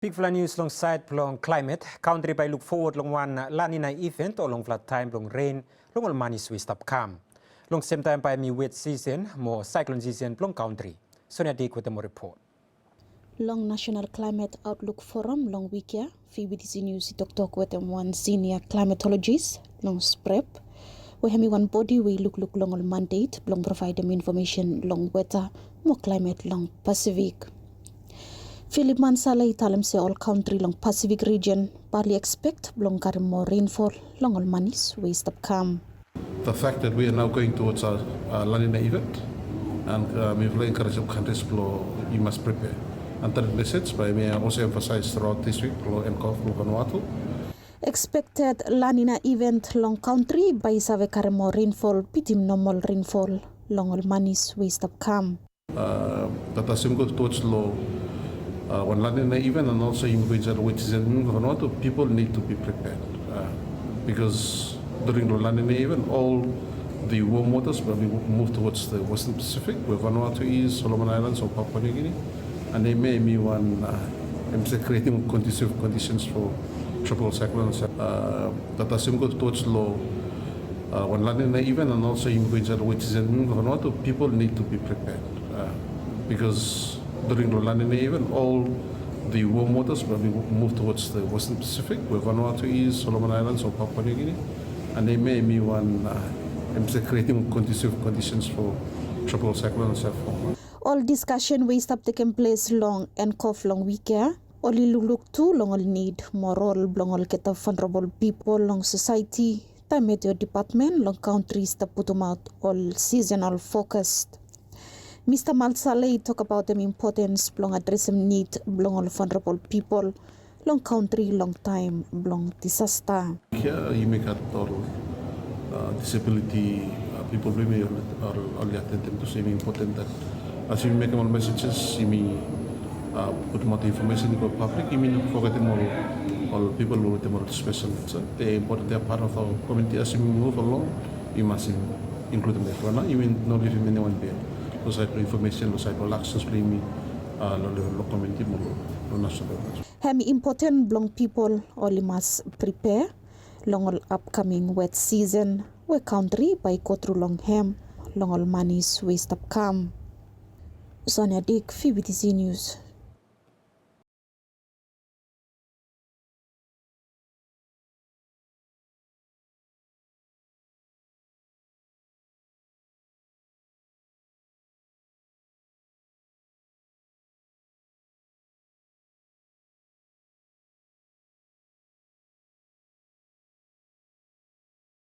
Big fly news long side long climate country by look forward long one La Niña event or long flat time long rain long all money we stop calm long same time by me wet season more cyclone season long country. Sonia Dick with the more report. Long National Climate Outlook Forum long week ya VBTC news talk with one senior climatologist long sprep we have one body we look long all mandate long provide them information long weather more climate long Pacific. Philip Mansala italam say all country long Pacific region partly expect long carry more rainfall long all manis we stop calm. The fact that we are now going towards a La Niña event and we've encouraged countries you must prepare. And that message by me also emphasized throughout this week and Vanuatu. Expected La Niña event long country by save carry more rainfall pitim normal rainfall long all manis we stop calm. That as go towards low when La Niña event and also in coincide which is in Vanuatu, people need to be prepared because during the La Niña event all the warm waters will move towards the Western Pacific where Vanuatu is, Solomon Islands or Papua New Guinea, and they may be creating conducive conditions for tropical cyclones. That as go towards low when La Niña event and also in coincide which is in Vanuatu, people need to be prepared because during the La Niña event, all the warm waters will move towards the Western Pacific, where Vanuatu is, Solomon Islands or Papua New Guinea, and they may be creating conducive conditions for tropical cyclones. All discussion will stop taking place long and cough long weekend. Only look too long all need more role long all get vulnerable people long society. Time meteor department long countries to put them out all seasonal focused. Mr. Malsaleh talk about the importance long addressing need long all vulnerable people, long country, long time, long disaster. Here you make all disability people really are only attentive to say important that as you make more messages, you mean put more information in the public, you mean forgetting all people with the more special needs. They important, they are part of our community. As you move along, you must include them there. You mean not leaving anyone there. Los information, los actions, bring lo community lo national. Hem important long people only must prepare long all upcoming wet season. We country by go through long hem long all monies we stop come. Sonia Dick, VBTC News.